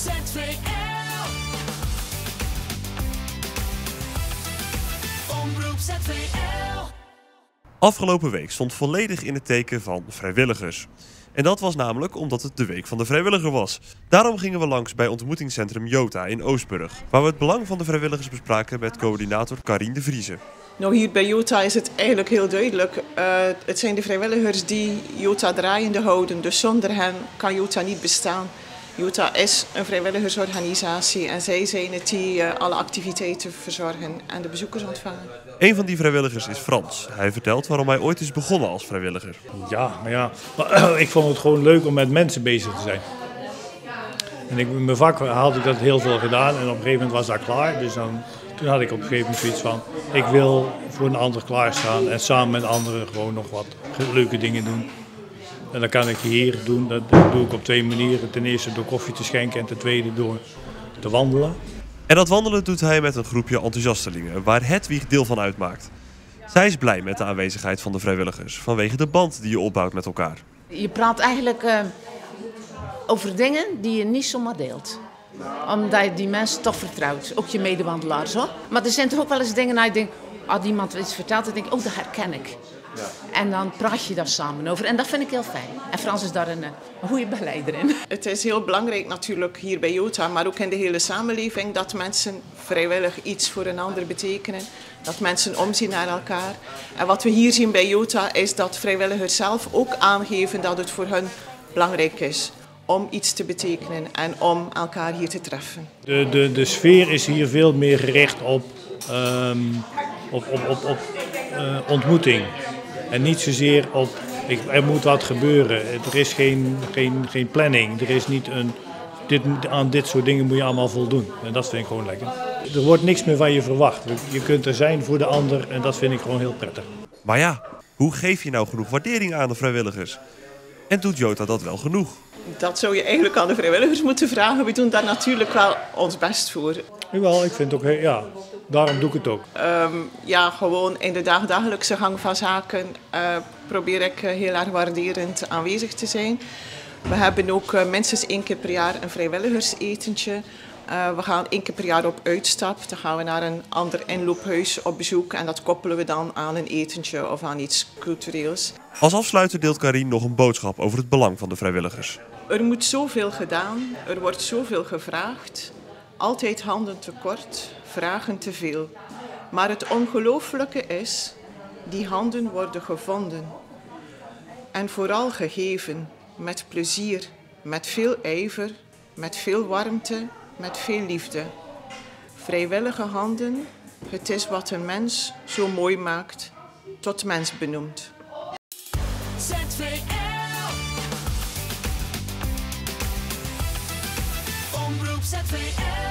ZVL. Omroep ZVL. Afgelopen week stond volledig in het teken van vrijwilligers. En dat was namelijk omdat het de Week van de Vrijwilliger was. Daarom gingen we langs bij ontmoetingscentrum Jota in Oostburg, waar we het belang van de vrijwilligers bespraken met coördinator Karien de Vrieze. Nou, hier bij Jota is het eigenlijk heel duidelijk. Het zijn de vrijwilligers die Jota draaiende houden, dus zonder hen kan Jota niet bestaan. Jota is een vrijwilligersorganisatie en zij zijn het die alle activiteiten verzorgen en de bezoekers ontvangen. Een van die vrijwilligers is Frans. Hij vertelt waarom hij ooit is begonnen als vrijwilliger. Maar ik vond het gewoon leuk om met mensen bezig te zijn. En in mijn vak had ik dat heel veel gedaan en op een gegeven moment was dat klaar. Dus toen had ik op een gegeven moment zoiets van, ik wil voor een ander klaarstaan en samen met anderen gewoon nog wat leuke dingen doen. En dat kan ik hier doen, dat doe ik op twee manieren. Ten eerste door koffie te schenken en ten tweede door te wandelen. En dat wandelen doet hij met een groepje enthousiastelingen, waar Hedwig deel van uitmaakt. Zij is blij met de aanwezigheid van de vrijwilligers, vanwege de band die je opbouwt met elkaar. Je praat eigenlijk over dingen die je niet zomaar deelt. Omdat je die mensen toch vertrouwt, ook je medewandelaars hoor. Maar er zijn toch ook wel eens dingen waar je denkt, als iemand iets vertelt, dan denk ik, oh dat herken ik. Ja. En dan praat je daar samen over en dat vind ik heel fijn. En Frans is daar een goede begeleider in. Het is heel belangrijk natuurlijk hier bij Jota, maar ook in de hele samenleving, dat mensen vrijwillig iets voor een ander betekenen. Dat mensen omzien naar elkaar. En wat we hier zien bij Jota is dat vrijwilligers zelf ook aangeven dat het voor hen belangrijk is om iets te betekenen en om elkaar hier te treffen. De sfeer is hier veel meer gericht op ontmoeting. En niet zozeer op, er moet wat gebeuren. Er is geen planning. Er is niet aan dit soort dingen moet je allemaal voldoen. En dat vind ik gewoon lekker. Er wordt niks meer van je verwacht. Je kunt er zijn voor de ander en dat vind ik gewoon heel prettig. Maar ja, hoe geef je nou genoeg waardering aan de vrijwilligers? En doet Jota dat wel genoeg? Dat zou je eigenlijk aan de vrijwilligers moeten vragen. We doen daar natuurlijk wel ons best voor. Jawel, ik vind het ook, ja, daarom doe ik het ook. Gewoon in de dagelijkse gang van zaken probeer ik heel erg waarderend aanwezig te zijn. We hebben ook minstens 1 keer per jaar een vrijwilligersetentje. We gaan 1 keer per jaar op uitstap. Dan gaan we naar een ander inloophuis op bezoek en dat koppelen we dan aan een etentje of aan iets cultureels. Als afsluiter deelt Karien nog een boodschap over het belang van de vrijwilligers. Er moet zoveel gedaan, er wordt zoveel gevraagd. Altijd handen tekort, vragen te veel. Maar het ongelooflijke is, die handen worden gevonden. En vooral gegeven, met plezier, met veel ijver, met veel warmte, met veel liefde. Vrijwillige handen, het is wat een mens zo mooi maakt, tot mens benoemt. ZVL. Omroep ZVL.